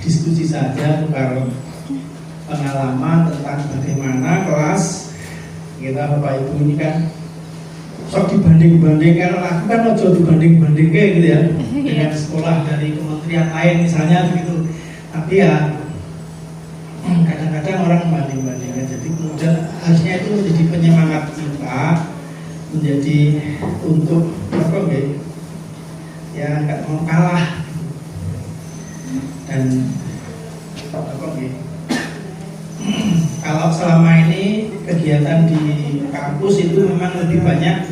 diskusi saja, tukar pengalaman tentang bagaimana kelas kita Bapak Ibu ini kan sok dibanding-bandingkan, aku kan ojo dibanding-bandingkan gitu ya dengan sekolah dari kementerian lain misalnya begitu. Tapi ya kadang-kadang orang membanding-bandingkan, jadi kemudian harusnya itu menjadi penyemangat kita, menjadi untuk apa ya nggak mau kalah dan apa kalau selama ini kegiatan di kampus itu memang lebih banyak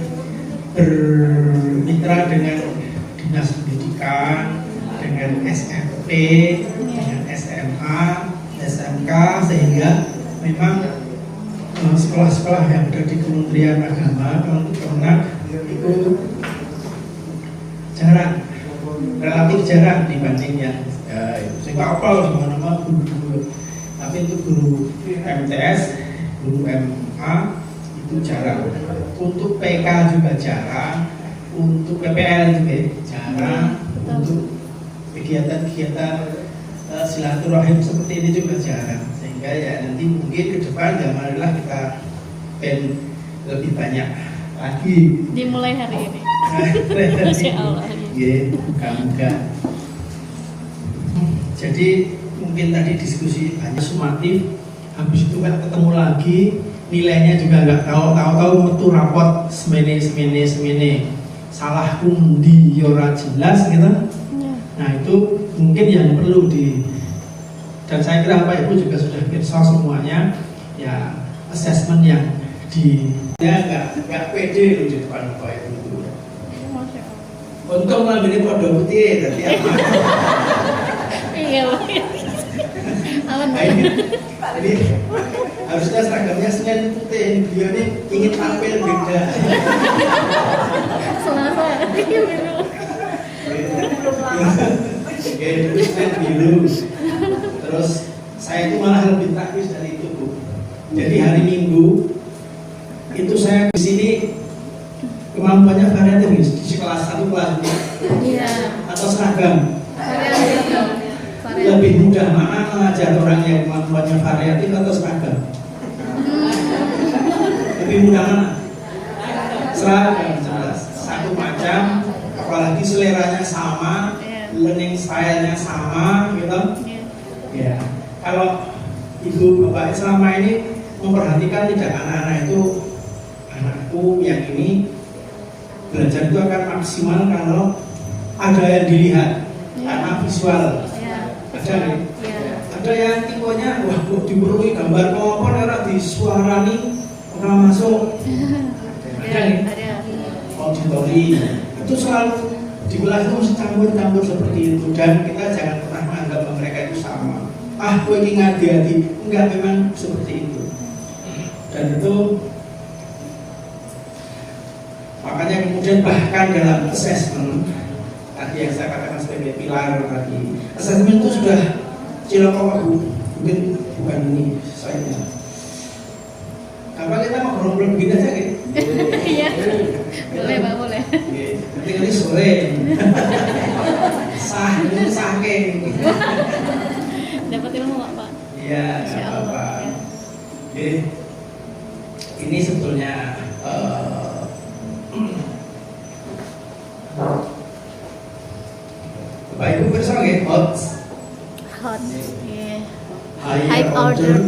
bermitra dengan dinas pendidikan, dengan SMP, dengan SMA, SMK, sehingga memang sekolah-sekolah yang ada di Kementerian Agama, Kemenag itu jarang, relatif jarang dibandingnya. Saya nggak apal semua-semua guru-guru, tapi itu guru MTS, guru MA itu jarang. Untuk PK juga jarang, untuk PPL juga jarang, untuk kegiatan-kegiatan silaturahim seperti ini juga jarang. Sehingga ya nanti mungkin ke depan ya marilah kita lebih banyak lagi. Dimulai hari ini. Masya Allah. Ya, moga-moga. Jadi mungkin tadi diskusi banyak sumatif, habis itu kan ketemu lagi, nilainya juga nggak tahu metu rapot semene, salahku di ora jelas gitu. Nah itu mungkin yang perlu dan saya kira Bapak Ibu juga sudah pirsa semuanya ya, assessment yang ya nggak pede di depan Bapak Ibu. Untung malah ini pada putih tadi apa? Iya. Jadi harusnya seragamnya Senin putih, dia ini ingin tampil beda. Selasa. Oke, itu Senin biru. Terus saya itu malah lebih taktis dari itu, Bu. Jadi hari Minggu itu saya di sini kemampuannya variatif di kelas 1 kelas 2. Iya. Atau seragam. Lebih mudah mana mengajar orang yang kemampuannya variatif atau seragam? Lebih mudah mana? Seragam, jelas. Satu macam, apalagi seleranya sama, learning style-nya sama, gitu. Ya. Kalau Ibu Bapak selama ini memperhatikan tidak anak-anak itu, anakku yang ini belajar itu akan maksimal kalau ada yang dilihat, karena visual. Ada yang tipenya wah kok diperlukan gambar apa ora disuarani ora masuk. Ada auditori itu selalu di kelas itu campur-campur seperti itu, dan kita jangan pernah menganggap mereka itu sama. Kowe iki ngadi-adi, enggak, memang seperti itu. Dan itu makanya kemudian bahkan dalam assessment tadi yang saya katakan sebagai pilar tadi, assessment itu sudah cilokok, Bu. Mungkin bukan ini saya. Apa kita mau ngobrol begini aja gitu? Iya. Boleh, Pak, boleh. Nanti kali sore. Ini sake. Dapat ilmu nggak, Pak? Iya, nggak apa-apa. Ini sebetulnya Bapak Ibu bersama ya, hot, yeah. high order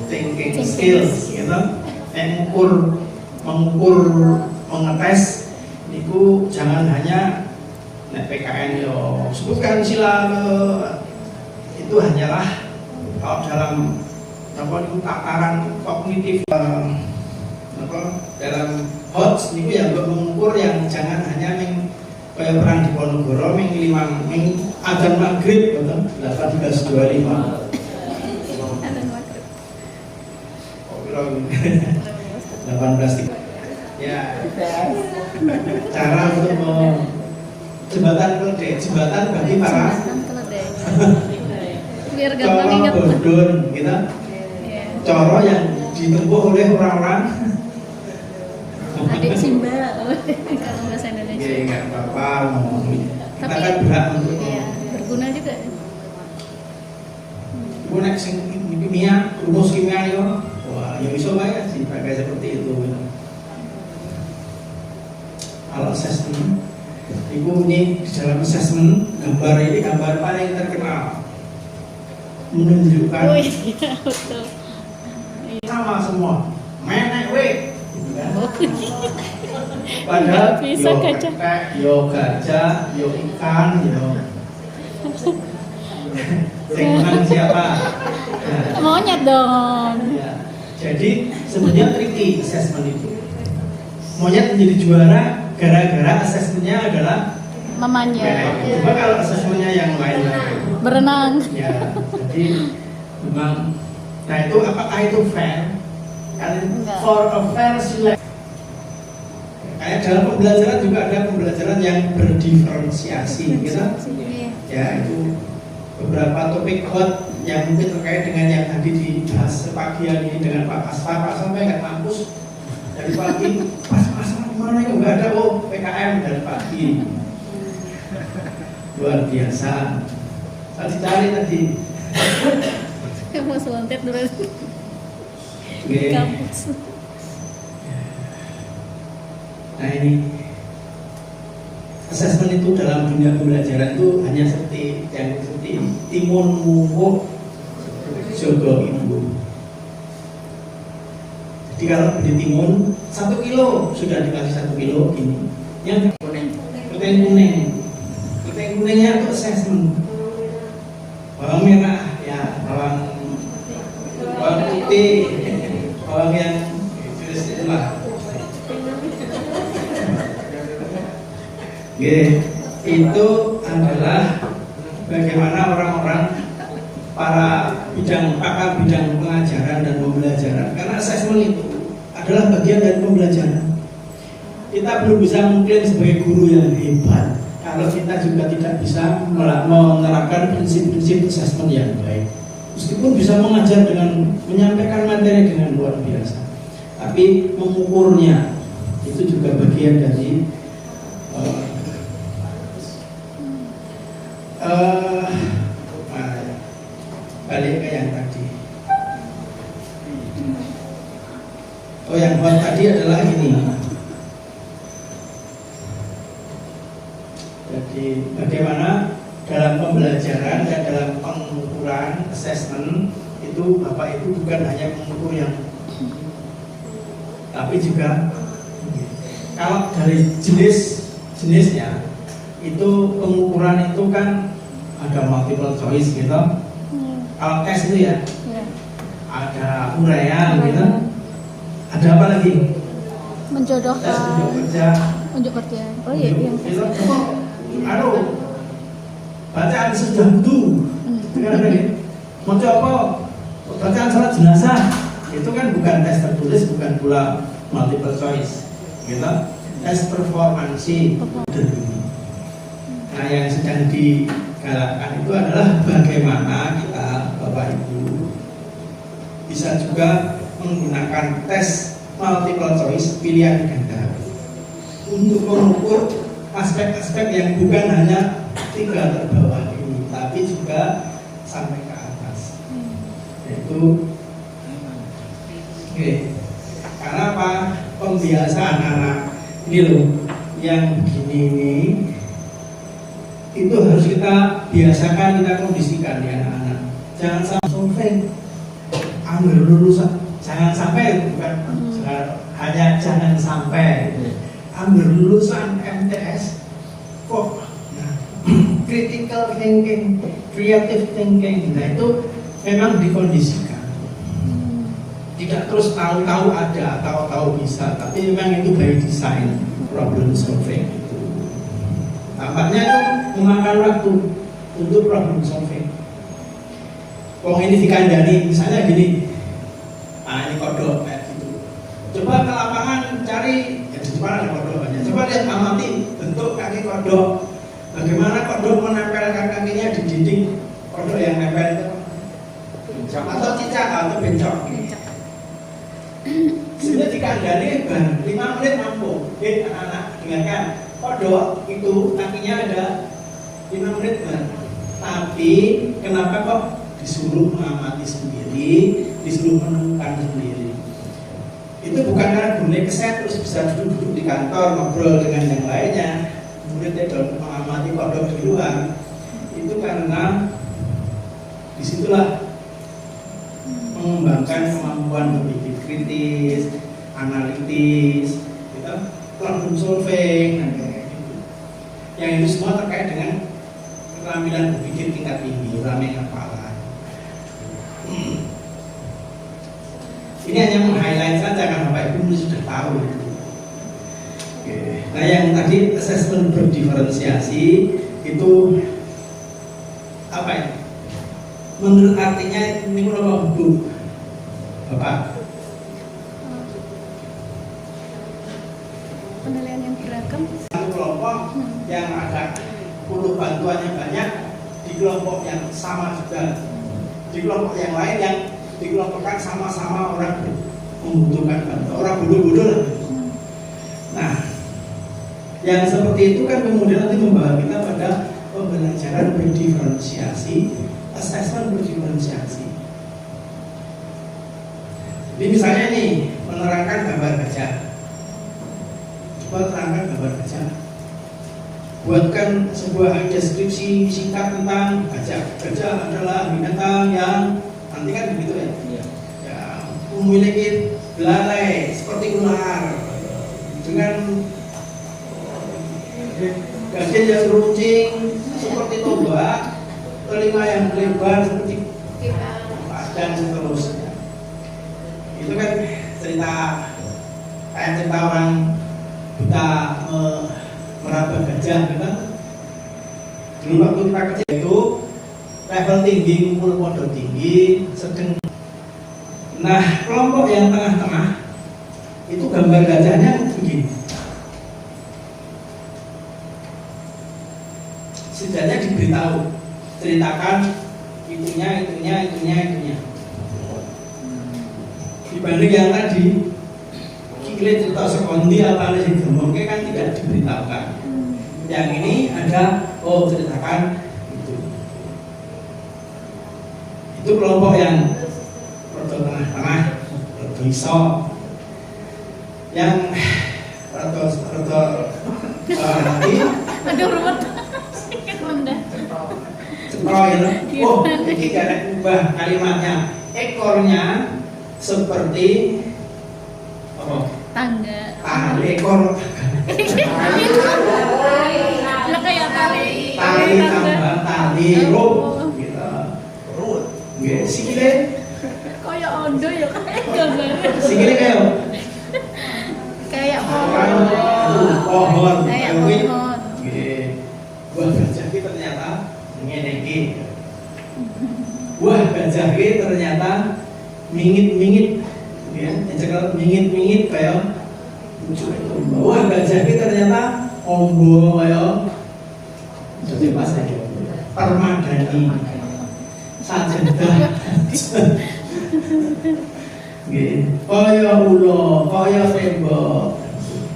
thinking skills, gitu. Mengetes, niku jangan hanya PKN yo sebutkan sila itu hanyalah kalau dalam takaran kognitif dalam hot niku ya mengukur yang jangan hanya kayak perang di Ponorogo adzan maghrib 18.25 18 ya cara untuk jembatan bagi para biar gampang ingat bodon gitu. Cara yang ditempuh oleh orang-orang adik Simba kalau bahasa Indonesia. Ya nggak apa-apa, kita kan berat untuk berguna juga. Gue nek sing kimia, rumus kimia yo, wah ya bisa ya dipakai seperti itu. Kalau assessment, ibu ini dalam assessment gambar ini gambar paling terkenal menunjukkan Oh iya, betul. sama semua, menek we. Oh. Padahal Nggak bisa yo gajah. ketek, yo gajah, yo ikan, yo yang menang siapa? Nah, Monyet dong. ya. Jadi sebenarnya tricky assessment itu. Monyet menjadi juara gara-gara assessmentnya adalah Mamanya menek. Coba kalau assessmentnya yang lain lagi. berenang. Ya, jadi memang. Nah itu apakah itu fair? Kalian Enggak. for a fair selection. Kayak dalam pembelajaran juga ada pembelajaran yang berdiferensiasi, gitu. Iya. Ya itu beberapa topik hot yang mungkin terkait dengan yang tadi dibahas pagi ini dengan Pak Asfa. Pak sampai nggak kampus dari pagi. Pas gimana itu nggak ada PKM dari pagi. Luar biasa. Tadi cari tadi. Mau selontet dulu Oke. kampus. Nah ini assessment itu dalam dunia pembelajaran itu hanya seperti yang seperti timun mungkuk jogo ibu. Jadi kalau beli timun 1 kilo sudah dikasih 1 kilo ini. Yang kuning, kuningnya itu assessment. Bawang merah ya, bawang putih, bawang yang itulah. Itu adalah bagaimana orang-orang para pakar bidang pengajaran dan pembelajaran, karena assessment itu adalah bagian dari pembelajaran. Kita belum bisa mengklaim sebagai guru yang hebat kalau kita juga tidak bisa menerapkan prinsip-prinsip assessment yang baik. Meskipun bisa mengajar dengan menyampaikan materi dengan luar biasa, tapi mengukurnya itu juga bagian dari balik ke yang tadi. Oh, yang buat tadi adalah ini. Jadi bagaimana dalam pembelajaran dan dalam pengukuran assessment itu Bapak Ibu bukan hanya mengukur yang, tapi juga kalau dari jenisnya itu pengukuran itu kan ada multiple choice gitu. Kalau tes itu ya ada uraian gitu. Ada apa lagi? Tes Menjodohkan. Unjuk kerja. Oh iya, yang itu, aduh, bacaan sejamdu. Mau apa? Bacaan salat jenazah. Itu kan bukan tes tertulis, bukan pula multiple choice, gitu. Tes performansi. Nah, yang sedang digalakkan itu adalah bagaimana kita, Bapak Ibu, bisa juga menggunakan tes multiple choice pilihan ganda untuk mengukur aspek-aspek yang bukan hanya 3 terbawah ini, tapi juga sampai ke atas. Yaitu, karena apa? Pembiasaan anak ini loh, yang begini ini itu harus kita biasakan, kita kondisikan ya anak-anak. Jangan sampai survei ambil lulusan, jangan sampai bukan hanya jangan sampai ambil lulusan MTS kok critical thinking, creative thinking. Nah itu memang dikondisikan, tidak terus tahu-tahu ada, tahu-tahu bisa, tapi memang itu by design problem solving. Tampaknya itu memakan waktu untuk problem solving. Wong ini dikandani, misalnya gini, ini kodok kayak gitu. Coba ke lapangan cari, ya di depan ada kodok banyak. Coba lihat amati bentuk kaki kodok. Bagaimana kodok menempelkan kakinya di dinding kodok yang nempel itu? Atau cicak atau bencok. Sebenarnya dikandani 5 menit mampu. Anak-anak dengarkan. Kodok itu kakinya ada 5 menit kan. Tapi kenapa kok disuruh mengamati sendiri, disuruh menemukan sendiri. Itu bukan karena gurunya keset terus bisa duduk di kantor ngobrol dengan yang lainnya, muridnya dalam mengamati kodok di luar. Itu karena disitulah mengembangkan kemampuan berpikir kritis, analitis, gitu, problem solving, dan kayak gitu. Yang itu semua terkait dengan keterampilan berpikir tingkat tinggi, ramen kepala. Ini hanya meng-highlight saja kan Bapak Ibu sudah tahu. Oke. Nah yang tadi assessment berdiferensiasi itu apa ya? Menurut artinya ini berapa buku Bapak? Penilaian yang beragam. Satu kelompok yang ada puluh bantuannya banyak di kelompok yang sama juga, di kelompok yang lain yang dikelompokkan sama-sama orang membutuhkan bantuan, orang bodoh-bodoh lah. Nah, yang seperti itu kan kemudian nanti membawa kita pada pembelajaran berdiferensiasi, assessment berdiferensiasi. Jadi misalnya nih, menerangkan gambar gajah. Coba terangkan gambar gajah. Buatkan sebuah deskripsi singkat tentang gajah. Gajah adalah binatang yang nanti kan begitu ya. Ya, memiliki belalai seperti ular dengan gajah yang runcing seperti tombak, telinga yang lebar seperti dan seterusnya. Itu kan cerita kayak cerita orang kita meraba gajah gitu. Dulu waktu kita kecil itu level tinggi, ngumpul pondok tinggi, sedang. Nah, kelompok yang tengah-tengah itu gambar gajahnya begini. Setidaknya diberitahu, ceritakan itunya. Dibanding yang tadi, kiklet cerita sekondi apa yang gemongke kan tidak diberitahukan. Yang ini ada, oh ceritakan itu. Itu kelompok yang rada tengah-tengah, rada iso. Yang rada nanti Ada ruwet. Sedikit rendah. cetroy ya. Oh, ini karena ubah kalimatnya. Ekornya seperti apa? Tangga. Tali ekor. Lah kayak tali. Tali tambah tali rope gitu. Nggih, sikile Kayak ondo ya kayak gambar. sikile kayak Kayak pohon. Kayak Kuwi. pohon. Nggih. Buah gajah ki ternyata ngene iki. Buah gajah ki ternyata mingit-mingit ya, cekel mingit-mingit kayak lucu. Buah gajah ki ternyata ombo kayak jadi pas lagi permadani sajadah. Nggih, kaya ulo, kaya tembok.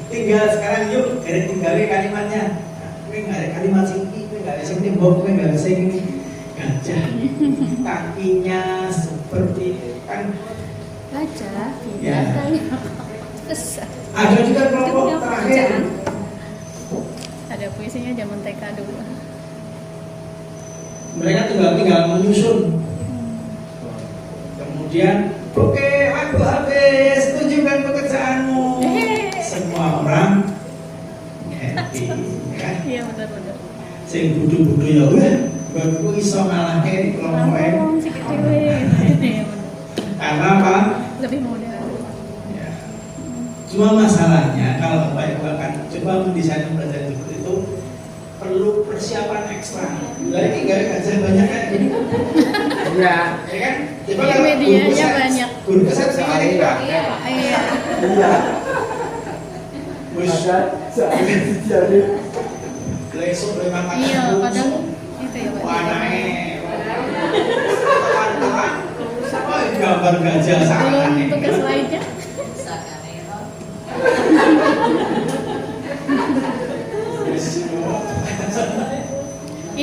Tinggal sekarang yuk, tinggal kalimatnya. Kowe enggak ada kalimat sing iki, kowe enggak ada sing tembok, kowe enggak ada sing gajah. Kakinya seperti kan gajah. Ya. Besar. Ada juga kelompok terakhir. Ada puisinya zaman TK dulu. Mereka tinggal menyusun. Kemudian, oke, aku habis, tunjukkan pekerjaanmu. Semua orang happy, kan? Iya benar-benar. Sing budu-budu ya, baru iso ngalahke di kelompoknya. Sikit dewe. Iya benar. Karena apa? Lebih mudah. Ya. Cuma masalahnya kalau Bapak Ibu akan coba mendesain pembelajaran seperti itu perlu persiapan ekstra. Lagi nggak gajah banyak kan? Iya. Ya kan? Coba Iya, kalau medianya banyak. Guru keset sekali Pak. Iya. Iya. Wis Jadi lesuk memang makan. Iya, kadang itu ya Pak. Anake. Teman-teman. Oh, gambar gajah Belum sakane. tugas lainnya.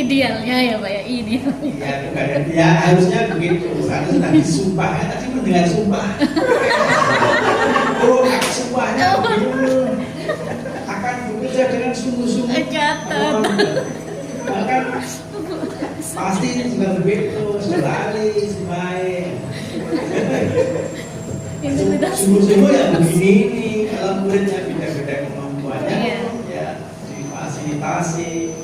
Idealnya ya Pak ya, ideal. Ya harusnya begitu. Harusnya tadi sumpah, tadi mendengar sumpah. Oh, sumpahnya begitu. Akan bekerja dengan sungguh-sungguh. Catat. Bahkan pasti juga begitu, sekali, sebaik. Sungguh-sungguh ya begini nih, kalau muridnya beda-beda kemampuannya, Iya. ya difasilitasi.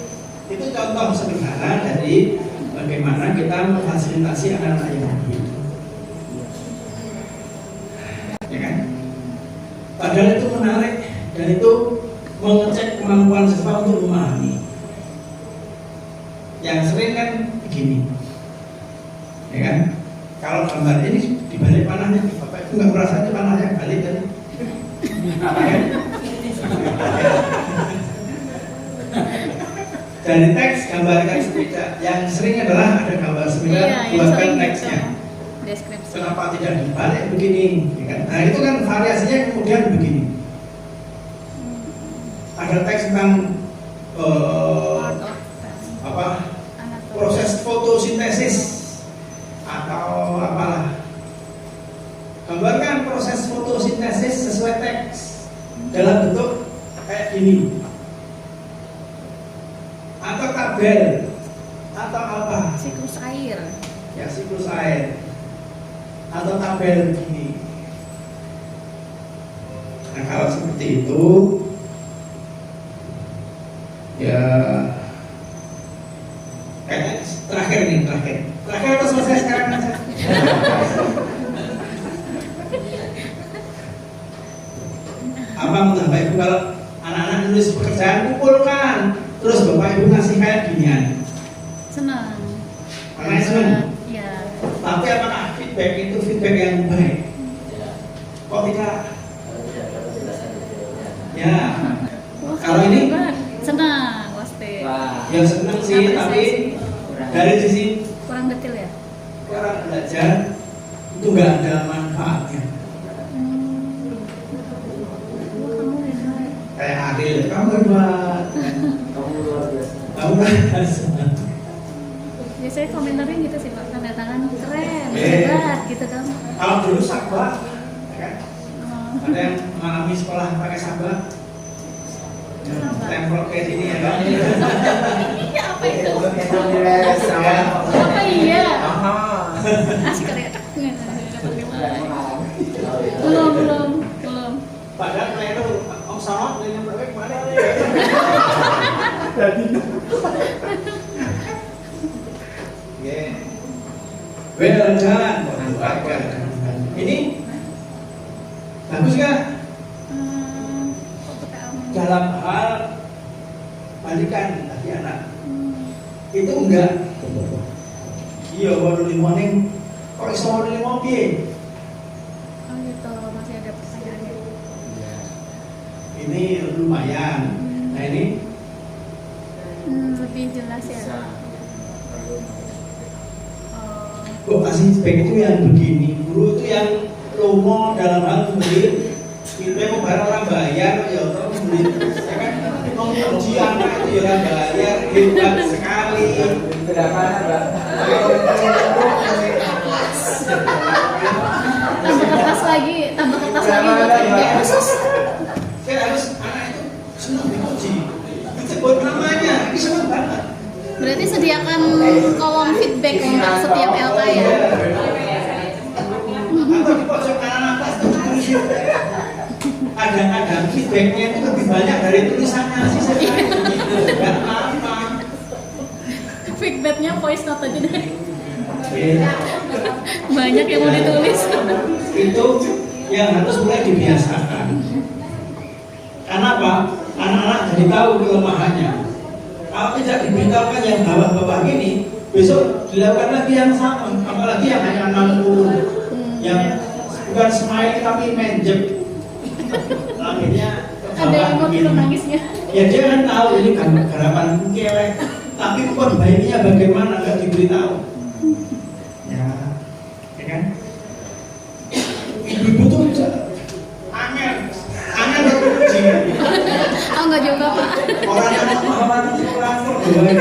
Itu contoh sederhana dari bagaimana kita memfasilitasi anak-anak yang begitu. Ya kan? Padahal itu menarik dan itu mengecek kemampuan siswa untuk memahami. Yang sering kan begini, ya kan? Kalau gambar ini dibalik panahnya, Bapak Ibu nggak merasa itu panahnya balik tadi? Ya? Dari teks gambarkan sepeda. Yang sering adalah ada gambar sepeda, buatkan teksnya. Deskripsi. Kenapa tidak dibalik begini? Ya kan? Nah itu kan variasinya kemudian begini. Ada teks tentang apa? Proses fotosintesis atau apalah. Gambarkan proses fotosintesis sesuai teks dalam bentuk kayak gini. Atau tabel atau apa? Siklus air. Ya siklus air. Atau tabel begini. Nah kalau seperti itu ya kayaknya terakhir atau selesai sekarang aja. Apa menurut Bapak Ibu kalau anak-anak nulis pekerjaan kumpulkan, terus Bapak Ibu ngasih kayak ginian? Senang. Anaknya senang. Iya. Tapi apakah feedback itu feedback yang baik? Kok tidak? Ya. Wah, Kalau ini senang pasti. yang senang sih, tapi dari sisi Kurang detail ya. orang belajar itu nggak ada manfaatnya. Wah, kamu hebat. Kayak Adil, kamu hebat. Kamu luar biasa. Kamu biasa. Biasanya komentarnya gitu sih Pak, tanda tangan keren, Eh. hebat gitu kan. Kalau dulu sahabat, ya kan? Oh. Ada yang mengalami sekolah pakai sahabat. Sahabat. Templok kayak sini ya kan? Iya apa itu? Ya. Apa iya? Aha. Asik kali ya. Belum. Padahal keliru, Om Sarot dengan berbagai kemana? Jadi Well done. Ini bagus kan? Dalam hal pendidikan tadi anak itu enggak. Iya, baru limoning. Kok iso baru limong piye? Oh gitu, masih ada pertanyaannya. Ini lumayan. Nah ini Lebih jelas ya. kok kasih feedback itu yang begini, guru itu yang lomo dalam hal memberi feedback kok barang orang bayar ya terus memberi, ya kan? Menguji anak itu ya orang bayar, hebat sekali. berapa Mbak? Tambah kertas lagi buat feedback khusus. Saya harus anak itu senang diuji, disebut namanya, ini senang banget. Berarti sediakan kolom feedback untuk setiap LK ya. Atau di pojok kanan atas itu tulis ada feedbacknya itu lebih banyak dari tulisannya sih saya gitu. Gak apa-apa. Feedbacknya voice note aja deh. Iya. Banyak yang mau ditulis. Itu yang harus mulai dibiasakan. Karena apa? Anak-anak jadi tahu kelemahannya. Kalau tidak diberitahukan yang bawah-bawah ini, besok dilakukan lagi yang sama, apalagi yang hanya 60, yang bukan smile tapi menjep. Akhirnya Ada yang mau begini. nangisnya. Ya dia kan tahu ini kan garapan kelek, tapi perbaikinya bagaimana nggak diberitahu. Ya kan? Ibu-ibu tuh bisa angin beruji. Oh enggak juga Pak. Orang yang pemahaman itu kurang berdoa.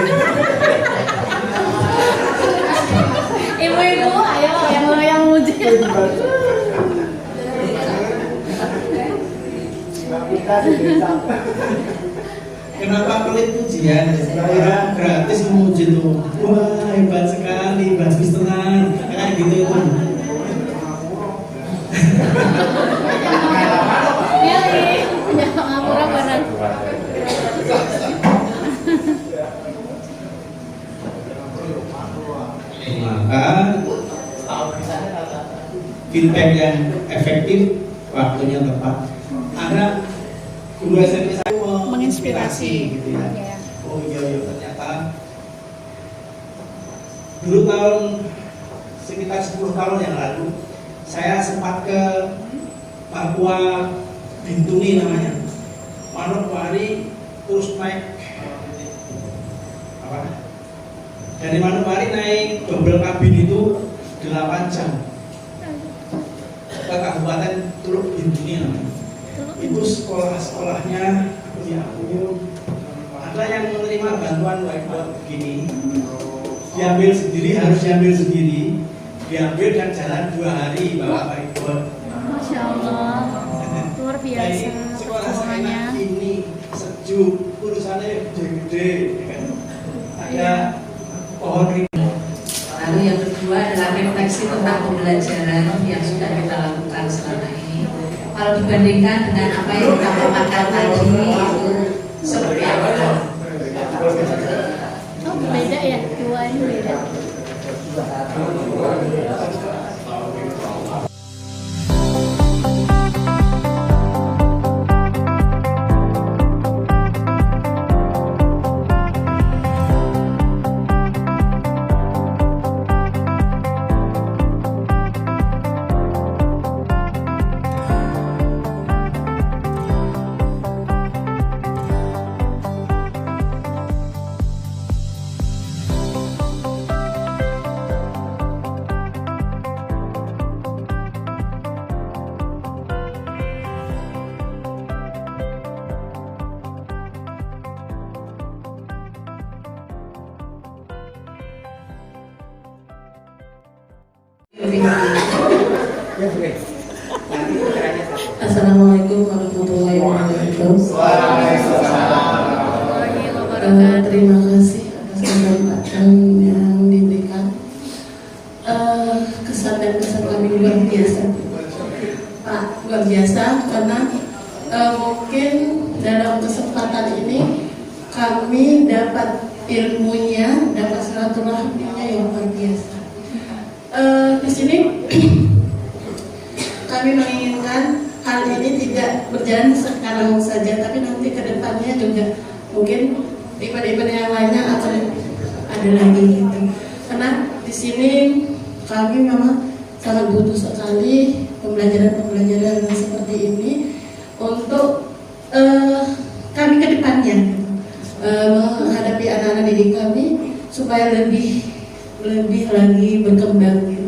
Ibu-ibu, ayo yang muji. Kenapa pelit pujian? Saya gratis memuji tuh. Wah, hebat sekali, bagus tenang. Kayak gitu itu. Iya nih, punya ngapura barang. Maka feedback yang efektif, waktunya tepat. Ada guru SMP saya Menginspirasi. gitu ya. Iya. Oh iya ternyata dulu tahun sekitar 10 tahun yang lalu saya sempat ke Papua Bintuni namanya. Manokwari terus naik apa? Dari Manokwari naik double kabin itu 8 jam ke Kabupaten Teluk Bintuni namanya. Itu sekolahnya ya ampun, ada yang menerima bantuan whiteboard begini, diambil sendiri, harus diambil sendiri, diambil dan jalan 2 hari bawa whiteboard. Masya Allah, luar biasa Dari sekolah saya perjuangannya. ini sejuk, urusannya gede-gede, ya kan? Ada pohon rindu. Lalu yang kedua adalah refleksi tentang pembelajaran yang sudah kita lakukan selama ini. Kalau dibandingkan dengan apa yang kita lakukan tadi itu seperti apa? Oh beda ya, dua ini beda. Assalamualaikum warahmatullahi wabarakatuh. Terima kasih atas kesempatan yang diberikan. Kesan dan kesan kami luar biasa, Pak, luar biasa karena mungkin dalam kesempatan ini kami dapat ilmunya, dapat silaturahminya yang luar biasa. Di sini kami menginginkan hal ini tidak berjalan sekarang saja, tapi nanti ke depannya juga mungkin event-event yang lainnya akan ada lagi gitu. Karena di sini kami memang sangat butuh sekali pembelajaran seperti ini untuk kami ke depannya menghadapi anak-anak didik kami supaya lebih lagi berkembang gitu.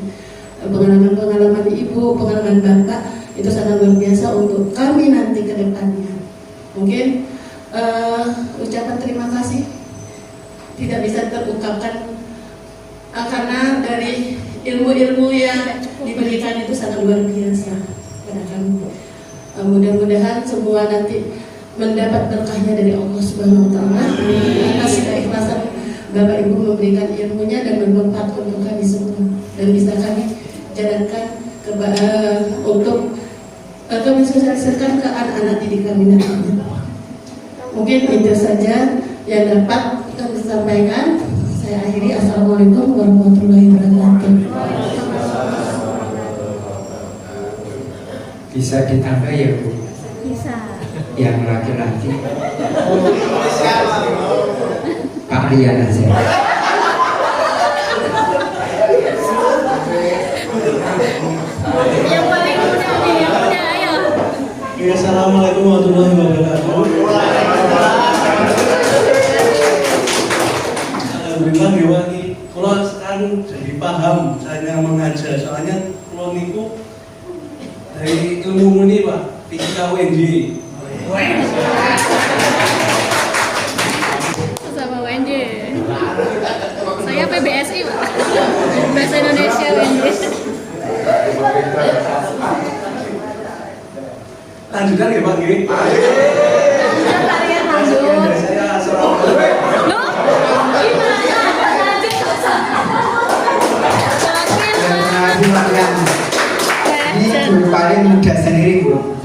Pengalaman ibu, pengalaman bapak itu sangat luar biasa untuk kami nanti ke depannya. Mungkin ucapan terima kasih tidak bisa terungkapkan karena dari ilmu-ilmu yang diberikan itu sangat luar biasa pada kami. Mudah-mudahan semua nanti mendapat berkahnya dari Allah Subhanahu wa taala atas keikhlasan Bapak Ibu memberikan ilmunya dan bermanfaat untuk kami semua dan bisa kami jalankan untuk kami sosialisasikan ke anak-anak didik kami nantinya. Mungkin itu saja yang dapat kami sampaikan. Saya akhiri. Assalamualaikum warahmatullahi wabarakatuh. Bisa ditambah ya Bu? Bisa. Yang laki-laki Pak Rian aja. Yang paling muda nih, yang muda ayo. Assalamualaikum warahmatullahi wabarakatuh. Alhamdulillah diwaki. Kalau sekarang jadi paham saya mengajar, soalnya kalau niku dari ilmu ini Pak, tiga WNJ. Sama WNJ. Saya PBSI Pak. Bahasa Indonesia, Inggris. Lanjutkan ya Pak Giri. Kalian lanjut. Saya seorang Loh? Gimana? Lanjut, Silakan. Ini guru paling muda sendiri Bu.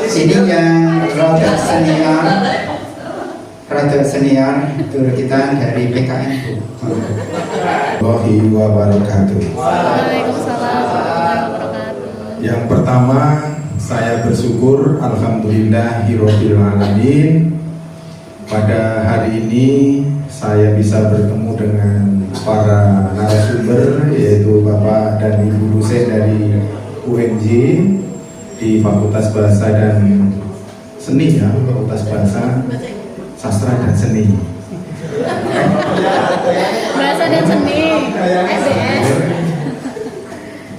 Ini yang rada senior guru kita dari PKN Bu. Warahmatullahi wabarakatuh. Waalaikumsalam warahmatullahi wabarakatuh. Yang pertama, saya bersyukur alhamdulillahirabbil alamin pada hari ini saya bisa bertemu dengan para narasumber yaitu Bapak dan Ibu dosen dari UNJ di Fakultas Bahasa dan Seni ya, Fakultas Bahasa, Sastra dan Seni. Bahasa dan seni, SBS.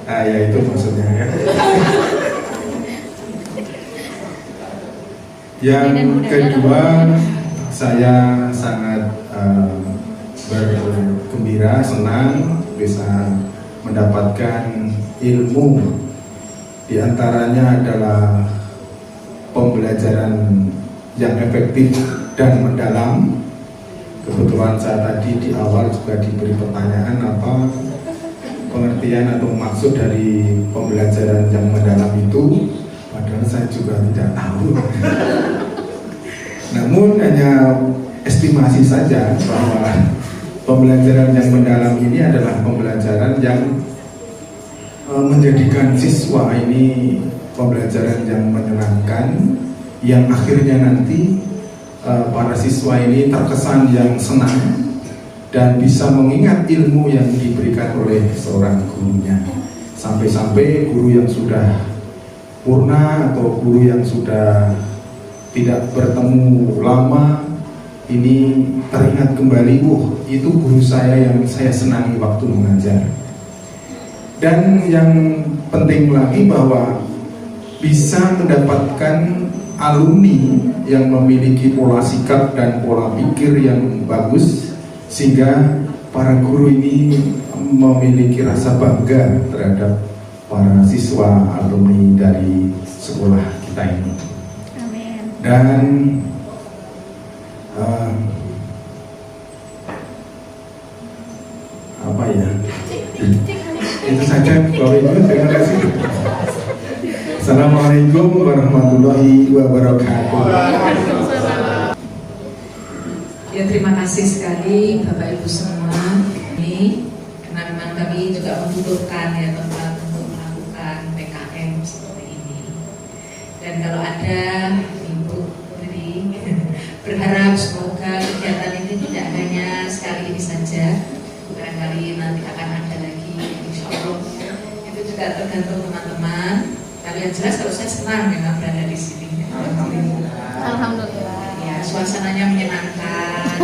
Nah, ya itu maksudnya ya. Yang kedua, saya sangat bergembira, senang bisa mendapatkan ilmu. Di antaranya adalah pembelajaran yang efektif dan mendalam. Kebetulan saya tadi di awal juga diberi pertanyaan apa pengertian atau maksud dari pembelajaran yang mendalam itu, padahal saya juga tidak tahu. Namun hanya estimasi saja bahwa pembelajaran yang mendalam ini adalah pembelajaran yang menjadikan siswa ini pembelajaran yang menyenangkan, yang akhirnya nanti para siswa ini terkesan yang senang dan bisa mengingat ilmu yang diberikan oleh seorang gurunya. Sampai-sampai guru yang sudah purna atau guru yang sudah tidak bertemu lama ini teringat kembali, itu guru saya yang saya senangi waktu mengajar. Dan yang penting lagi bahwa bisa mendapatkan alumni yang memiliki pola sikap dan pola pikir yang bagus, sehingga para guru ini memiliki rasa bangga terhadap para siswa alumni dari sekolah kita ini. Amin. Dan apa ya, itu saja Bapak Ibu, terima kasih. Assalamualaikum warahmatullahi wabarakatuh. Ya, terima kasih sekali Bapak Ibu semua. Ini karena memang kami juga membutuhkan ya tempat untuk melakukan PKM seperti ini. Dan kalau ada Ibu dari berharap semoga kegiatan ini tidak hanya sekali ini saja, barangkali nanti akan ada lagi, insya Allah. Itu juga tergantung teman-teman. Tapi yang jelas kalau saya senang memang berada di sini. Alhamdulillah. Ya, suasananya menyenangkan,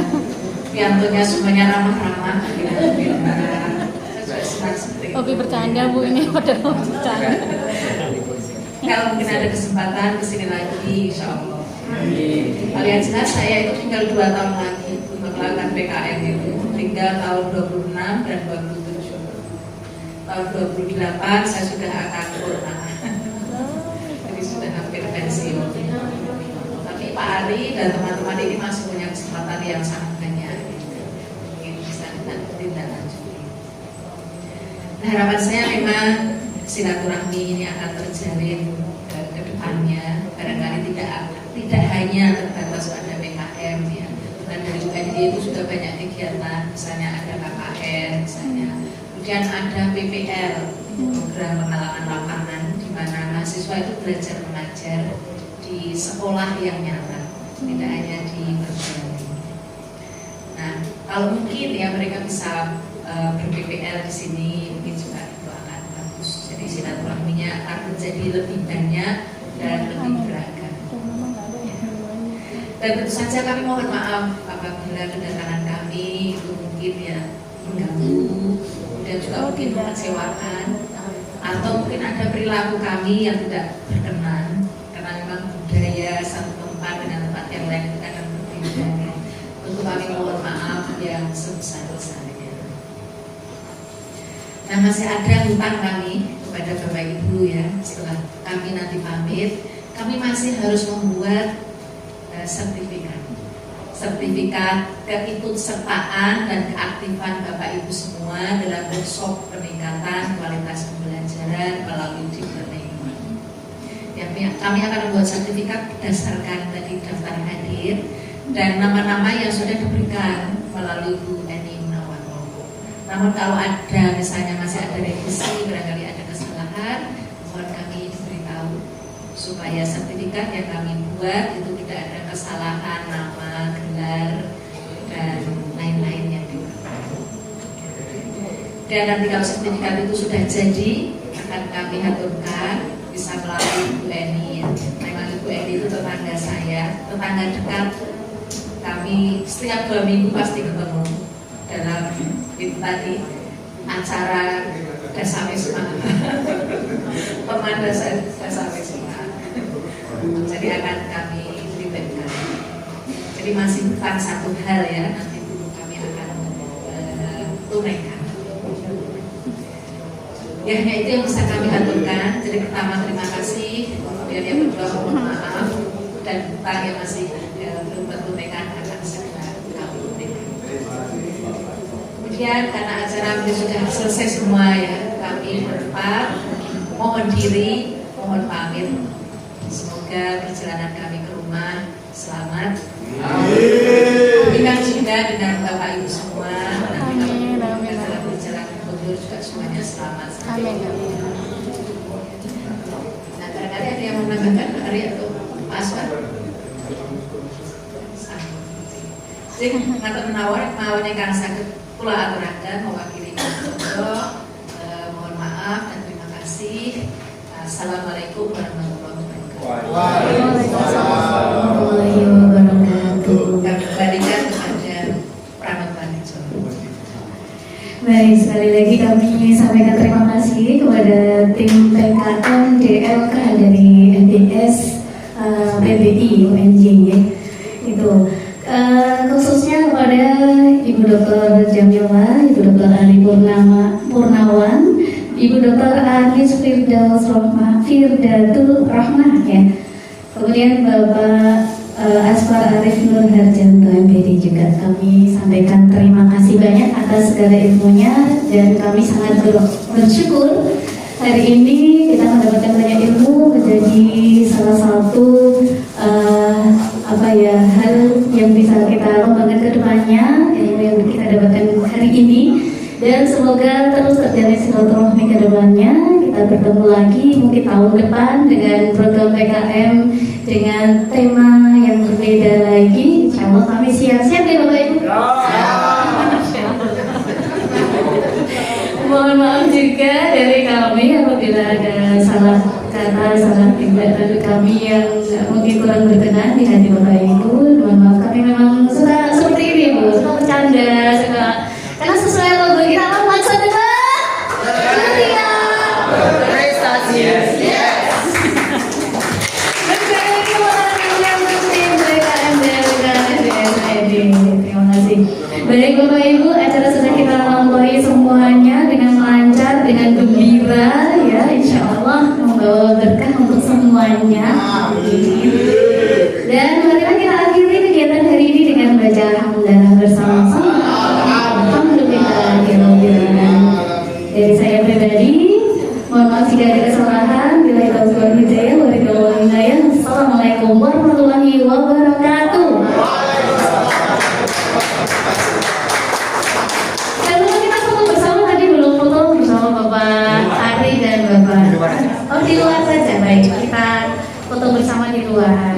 piantonya semuanya ramah-ramah. Saya juga senang seperti itu. Hobi bercanda Bu ini, padahal mau bercanda. Kalau mungkin ada kesempatan kesini lagi, insya Allah. Kalau yang jelas saya itu tinggal 2 tahun lagi untuk melakukan PKM itu. Tinggal tahun 26 dan 27. Tahun 28 saya sudah akan purna. Jadi sudah hampir pensiun. Tapi Pak Ari dan teman-teman ini masih punya kesempatan yang sangat banyak. Mungkin bisa tindak lanjuti. Nah, harapan saya memang silaturahmi ini akan terjalin ke depannya. Barangkali tidak hanya terbatas pada PKM ya. Dan dari UNJ itu sudah banyak kegiatan, misalnya ada KKN, misalnya. Kemudian ada PPL, program pengalaman lapangan, di mana mahasiswa itu belajar mengajar di sekolah yang nyata, tidak hanya di perguruan tinggi. Nah, kalau mungkin ya mereka bisa ber-PPL di sini, mungkin juga itu akan bagus. Jadi silaturahminya akan menjadi lebih banyak dan lebih beragam. Ya. Dan tentu saja kami mohon maaf apabila kedatangan kami itu mungkin ya mengganggu, kemudian juga mungkin mengecewakan, atau mungkin ada perilaku kami yang tidak berkenan, karena memang budaya satu tempat dengan tempat yang lain itu akan berbeda. Tentu kami mohon maaf yang sebesar-besarnya. Nah, masih ada hutang kami kepada Bapak Ibu ya. Setelah kami nanti pamit, kami masih harus membuat sertifikat keikutsertaan dan keaktifan Bapak Ibu semua dalam workshop peningkatan kualitas pembelajaran melalui deep learning. Ya, kami akan membuat sertifikat berdasarkan tadi daftar hadir dan nama-nama yang sudah diberikan melalui Bu Eni Gunawan. Namun kalau ada misalnya masih ada revisi, barangkali ada kesalahan, mohon kami diberitahu supaya sertifikat yang kami buat itu tidak ada kesalahan nama, gelar, dan lain-lain yang dibuat. Dan nanti kalau sertifikat itu sudah jadi, akan kami aturkan bisa melalui Bu Eni. Memang Ibu Eni itu tetangga saya, tetangga dekat. Kami setiap 2 minggu pasti ketemu dalam itu tadi acara Dasawisma, teman Dasawisma. Jadi akan kami libatkan. Jadi masih bukan satu hal ya, nanti dulu kami akan tunaikan. Ya, itu yang bisa kami aturkan. Jadi pertama terima kasih, kemudian yang kedua mohon maaf, dan hutang yang masih belum tertunaikan akan segera kami tunaikan. Kemudian karena acara ini sudah selesai semua ya, kami berempat mohon diri, mohon pamit. Semoga perjalanan kami ke rumah selamat. Demikian juga dengan Bapak Ibu semua. Nanti kami dalam perjalanan mundur juga semuanya selamat. Amin. Nah, barangkali ada yang mau menambahkan Pak Ari atau Pak Aswar? Jadi, ngatur menawar, mau yang sakit pula aturakan mewakili Jodoh. Mohon maaf dan terima kasih. Assalamualaikum warahmatullahi wabarakatuh. Warahmatullahi wabarakatuh. Kami kembalikan kepada Pranot Panijo. Baik, sekali lagi kami sampaikan terima kasih kepada tim PKM DLK dari MBS PBI UNJ ya. Itu khususnya kepada Ibu Dr. Jamila, Ibu Dr. Ali Purnawan, Ibu Dr. Anis Firdatul Rahmah ya. Kemudian Bapak Aswar Arif Nur Harjanto MPD juga kami sampaikan terima kasih banyak atas segala ilmunya dan kami sangat bersyukur hari ini kita mendapatkan banyak ilmu menjadi salah satu hal yang bisa kita kembangkan ke depannya, ilmu yang kita dapatkan hari ini, dan semoga terus terjalin silaturahmi ke depannya. Kita bertemu lagi mungkin tahun depan dengan program PKM dengan tema yang berbeda lagi. Insya Allah kami siap-siap ya Bapak Ibu. Mohon maaf juga dari kami apabila ada salah kata, salah tindak dari kami yang mungkin kurang berkenan di hati Bapak Ibu. Mohon maaf, kami memang suka seperti ini Bu, suka bercanda, suka karena sesuai logo kita apa maksudnya Pak? Iya. Prestasi. Yes. Terima kasih. Baik Bapak Ibu, acara sudah kita lampaui semuanya dengan lancar, dengan gembira ya, insya Allah membawa berkah untuk semuanya. Dan marilah kita akhiri kegiatan hari ini dengan baca alhamdulillah bersama-sama. Alhamdulillah. Dari saya pribadi, mohon maaf jika ada kesalahan. Bila kita buat hidayah, wabillahi hidayah. Assalamualaikum warahmatullahi wabarakatuh. Bapak Ari dan Bapak. Oh di luar saja, baik kita foto bersama di luar.